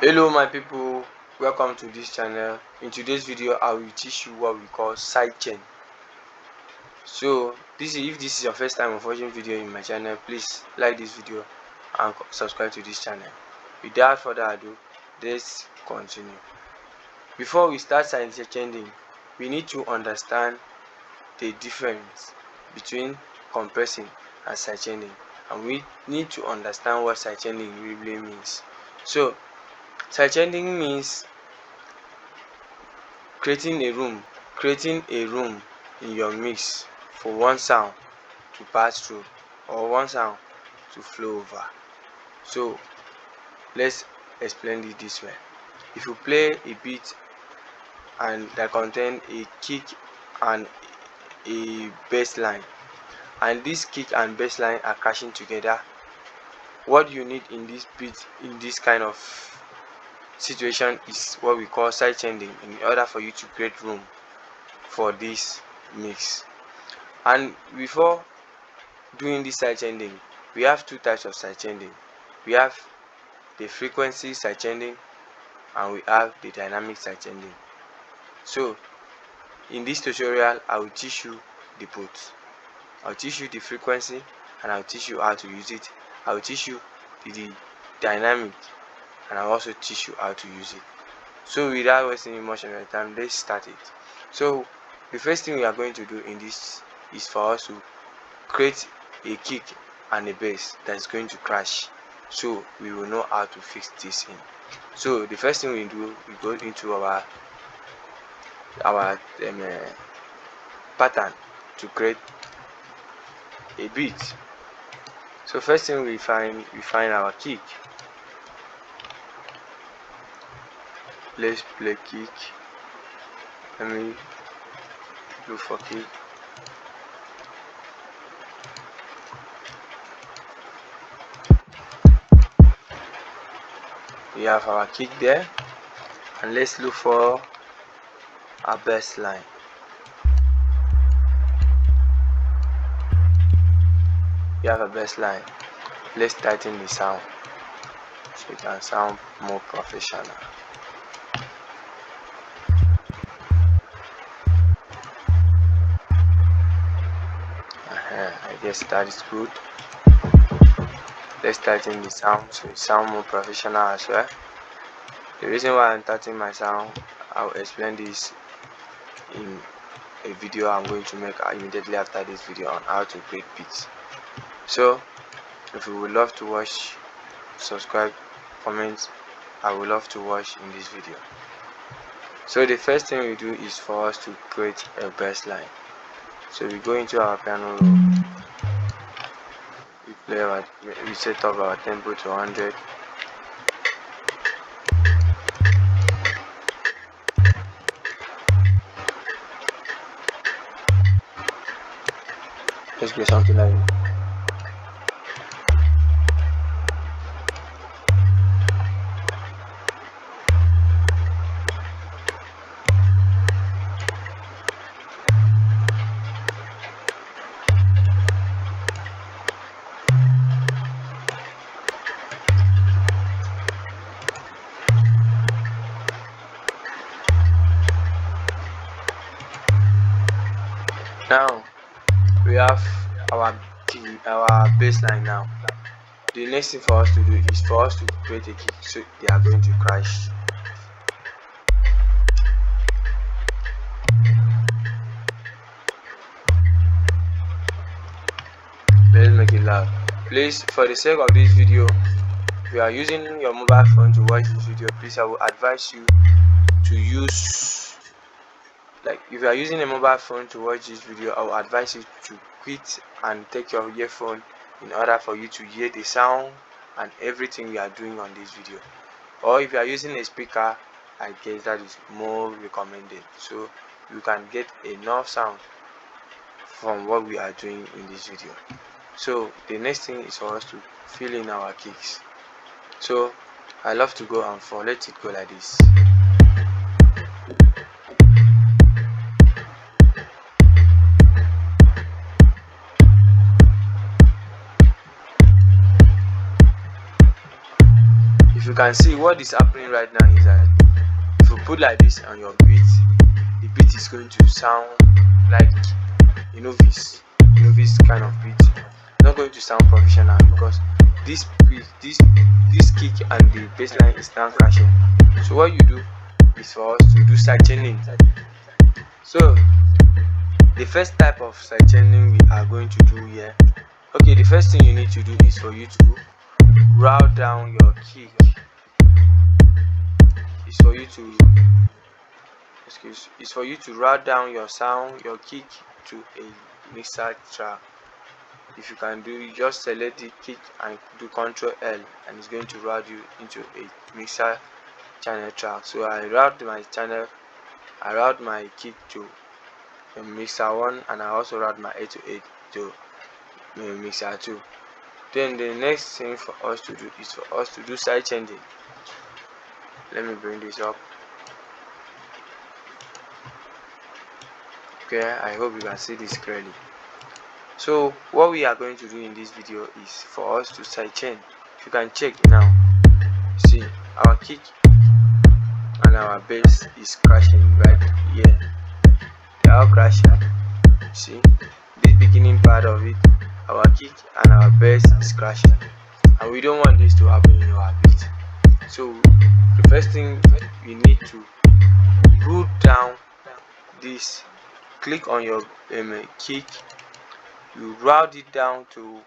Hello my people, welcome to this channel. In today's video I will teach you what we call sidechain. So if this is your first time of watching video in my channel, please like this video and subscribe to this channel. Without further ado, let's continue. Before we start sidechaining, we need to understand the difference between compressing and sidechaining, and we need to understand what sidechaining really means. So sidechaining means creating a room in your mix for one sound to pass through or one sound to flow over. So let's explain it this way. If you play a beat and that contain a kick and a bass line, and this kick and bass line are crashing together, what you need in this beat, in this kind of situation, is what we call sidechaining, in order for you to create room for this mix. And before doing this sidechaining, we have two types of sidechaining. We have the frequency sidechaining and we have the dynamic sidechaining. So in this tutorial I will teach you the both. I'll teach you the frequency and I'll teach you how to use it. I'll teach you the dynamic and I'll also teach you how to use it. So without wasting much of your time, let's start it. So the first thing we are going to do in this is for us to create a kick and a bass that is going to crash, so we will know how to fix this in. So the first thing we do, we go into our pattern to create a beat. So first thing we find our kick. Let's play kick. Let me look for kick. We have our kick there, and let's look for our bass line. We have a bass line. Let's tighten the sound so it can sound more professional. I guess that is good. Let's tighten the sound so it sounds more professional as well. The reason why I'm tightening my sound, I'll explain this in a video I'm going to make immediately after this video on how to create beats. So if you would love to watch, subscribe, comment. I would love to watch in this video. So the first thing we do is for us to create a bass line. So we go into our piano roll, we set up our tempo to 100. Let's get something like that. Now we have our bass line. Now the next thing for us to do is for us to create a kick, so they are going to crash. Let's make it loud. Please, for the sake of this video, if you are using your mobile phone to watch this video, please, I will advise you to use, if you are using a mobile phone to watch this video, I will advise you to quit and take your earphone in order for you to hear the sound and everything we are doing on this video. Or if you are using a speaker, I guess that is more recommended, so you can get enough sound from what we are doing in this video. So the next thing is for us to fill in our kicks. So I love to go and for let it go like this. if you can see what is happening right now is that if you put like this on your beat, the beat is going to sound like a novice kind of beat. It's not going to sound professional because this beat, this kick and the bass line is now crashing. So what you do is for us to do sidechaining. So the first type of sidechaining we are going to do here. Okay, the first thing you need to do is for you to route down your kick. It's for you to route down your kick to a mixer track. If you can do, you just select the kick and do Ctrl L, and it's going to route you into a mixer channel track. So I route my kick to mixer 1, and I also route my 808 to mixer 2. Then the next thing for us to do is for us to do side changing. Let me bring this up. Okay, I hope you can see this clearly. So what we are going to do in this video is for us to sidechain. If you can check now, see our kick and our bass is crashing right here. They are all crashing. See this beginning part of it, our kick and our bass is crashing, and we don't want this to happen in our beat. So the first thing we need to root down this. Click on your kick, you route it down to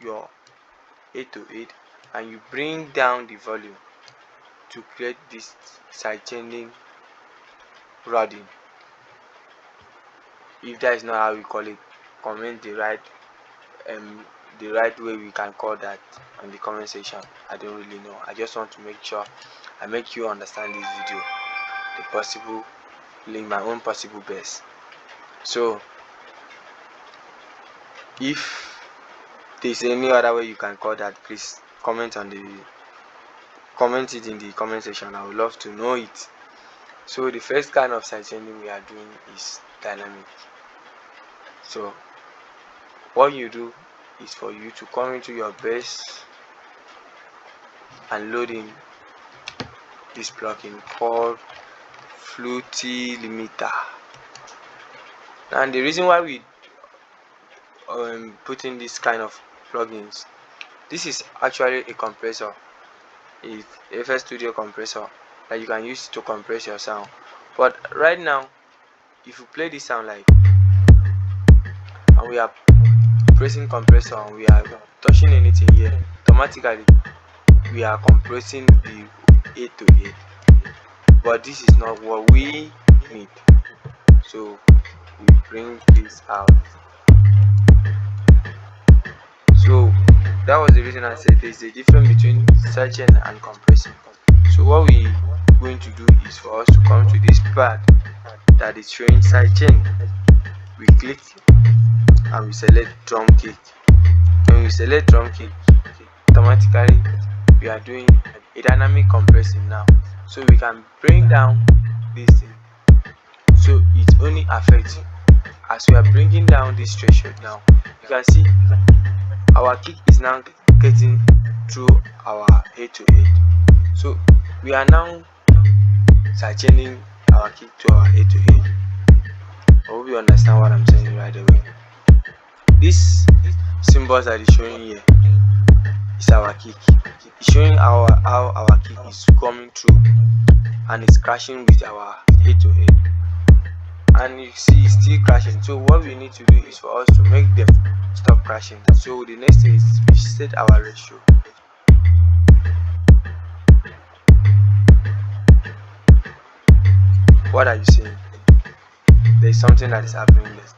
your 808, and you bring down the volume to create this sidechaining routing. If that is not how we call it, comment the right way we can call that on the comment section. I don't really know. I just want to make sure I make you understand this video my own possible best. So if there's any other way you can call that, please comment it in the comment section. I would love to know it. So the first kind of sidechaining we are doing is dynamic. So what you do is for you to come into your bass and load in this plugin called Fluty Limiter. And the reason why we put in this kind of plugins, this is actually a compressor, a FL Studio compressor that you can use to compress your sound. But right now, if you play this sound like, and we are pressing compressor and we are touching anything here, automatically we are compressing the 808, but this is not what we need. So we bring this out. So that was the reason I said there's a difference between sidechain and compressing. So what we are going to do is for us to come to this part that is showing sidechain. We click and we select drum kick. When we select drum kick, automatically we are doing a dynamic compressing now. So we can bring down this thing, so it only affects as we are bringing down this threshold. Now you can see our kick is now getting through our 808. So we are now sidechaining our kick to our 808. I hope you understand what I'm saying right away. These symbols that is showing here is our kick. It's showing how our kick is coming through and it's crashing with our 808. And you see it's still crashing. So what we need to do is for us to make them stop crashing. So the next thing is we set our ratio. What are you saying? There's something that is happening there.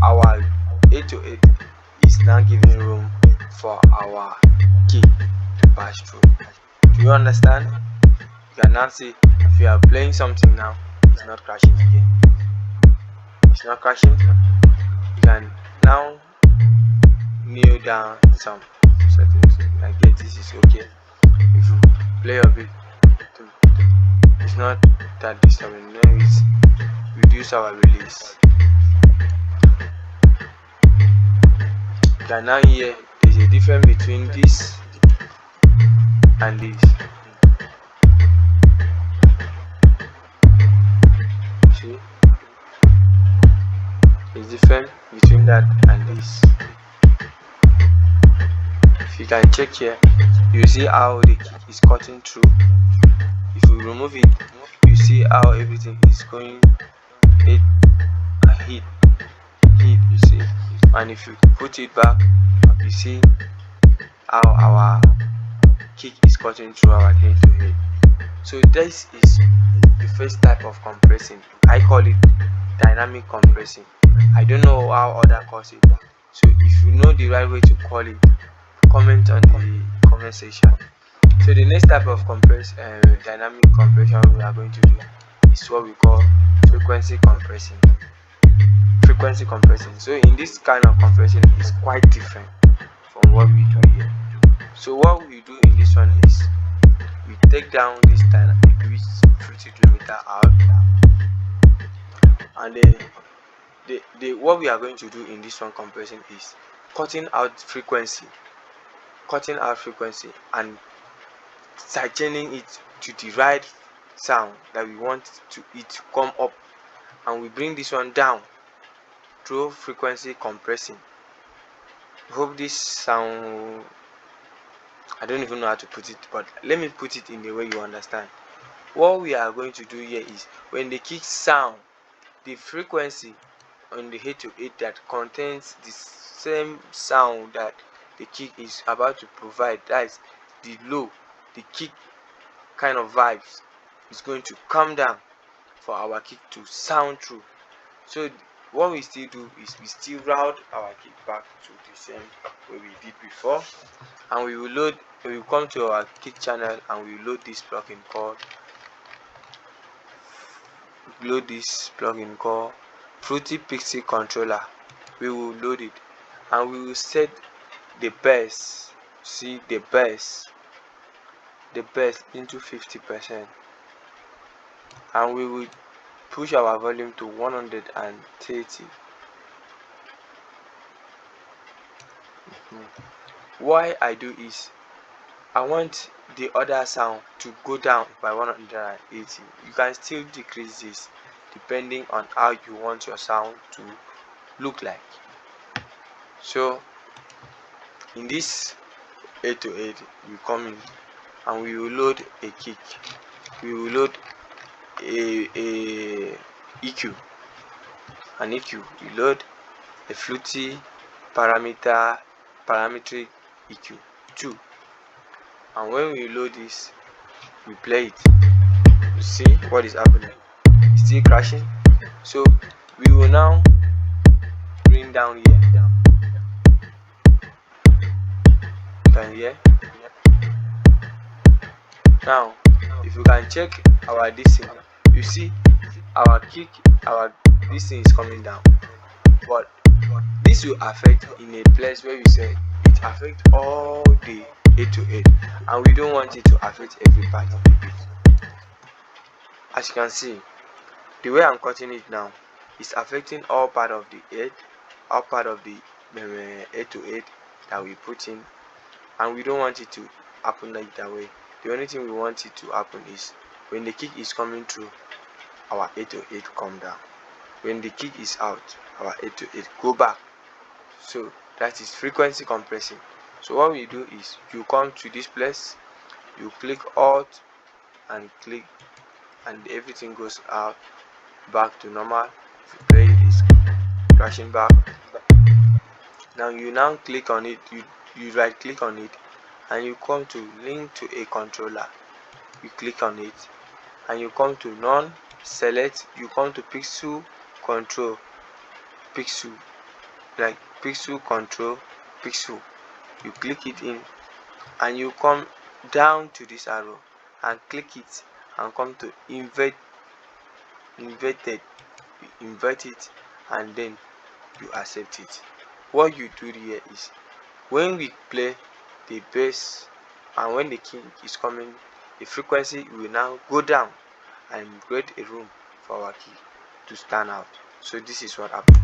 Our 808 is now giving room for our kick to pass through. Do you understand? You can now see if you are playing something now, it's not crashing again. It's not crashing. You can now kneel down some settings. I get this is okay. If you play a bit, it's not that disturbing. Then we reduce our release. You can now hear there's a difference between this and this. See, it's different between that and this. If you can check here, you see how the kick is cutting through. If you remove it, you see how everything is going hit, hit, you see. And if you put it back, you see how our kick is cutting through our head to head. So this is the first type of compressing. I call it dynamic compressing. I don't know how other calls it. So if you know the right way to call it, comment on the comment section. So the next type of dynamic compression we are going to do is what we call frequency compressing. So in this kind of compression is quite different from what we do here. So what we do in this one is we take down this dynamic, which 50 km out, and then what we are going to do in this one compression is cutting out frequency and sidechaining it to the right sound that we want it to come up, and we bring this one down through frequency compressing. Hope this sound, I don't even know how to put it, but let me put it in the way you understand. What we are going to do here is when the kick sound, the frequency on the head to head that contains the same sound that the kick is about to provide, that is the low, the kick kind of vibes, is going to come down for our kick to sound through. So what we still do is we still route our kick back to the same way we did before, and we will come to our kick channel and we load this plugin called Fruity Pixie Controller. We will load it and we will set the bass, see the bass into 50%, and we will push our volume to 130. Why I do is I want the other sound to go down by 180. You can still decrease this depending on how you want your sound to look like. So in this 8 to 8, we come in and we will load a kick, we will load a EQ, an EQ, we load a fluty parametric EQ 2, and when we load this, we play it. You see what is happening, it's still crashing. So we will now bring down here, you can hear. Now if you can check our this, you see our kick, this thing is coming down, but this will affect in a place where you say it affects all the 8 to 8, and we don't want it to affect every part of the beat. As you can see, the way I'm cutting it now is affecting all part of the 8, all part of the 8 to 8 that we put in, and we don't want it to happen like that way. The only thing we want it to happen is when the kick is coming through, our 8 to 8 come down. When the kick is out, our 8 to 8 go back. So that is frequency compressing. So what we do is you come to this place, you click Alt and click, and everything goes out back to normal. If you play it, is crashing back. Now you click on it, you right click on it, and you come to link to a controller. You click on it and you come to none, select, you come to pixel control, pixel, like pixel control, pixel, you click it in and you come down to this arrow and click it and come to invert it, and then you accept it. What you do here is when we play the bass and when the kick is coming, the frequency will now go down and create a room for our kick to stand out. So this is what happens.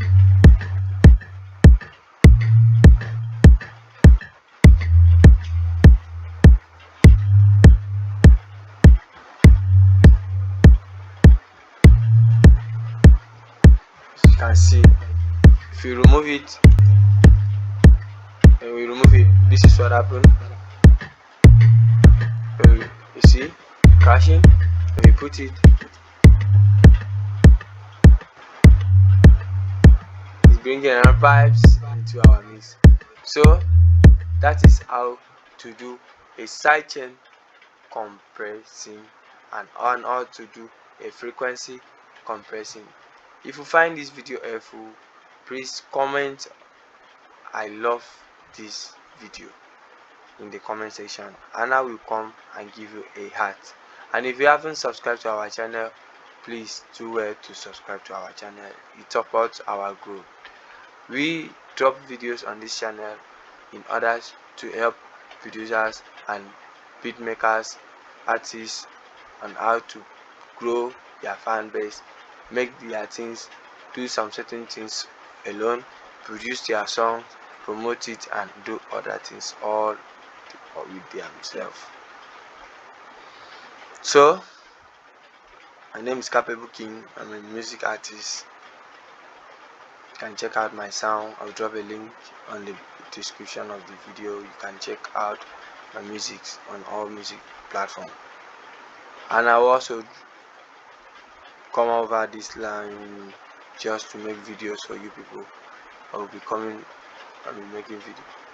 can see. If you remove it, and we remove it, this is what happened. You see, crashing. When we put it, it's bringing another vibes into our mix. So that is how to do a sidechain compressing and on how to do a frequency compressing. If you find this video helpful, please comment I love this video in the comment section, and I will come and give you a heart. And if you haven't subscribed to our channel, please do well to subscribe to our channel. It supports our growth. We drop videos on this channel in order to help producers and beat makers, artists on how to grow their fan base, make their things, do some certain things alone, produce their songs, promote it, and do other things all with themselves. So my name is Capable King. I'm a music artist. You can check out my sound. I'll drop a link on the description of the video. You can check out my music on all music platforms, and I'll also come over this line just to make videos for you people. I'll be making videos.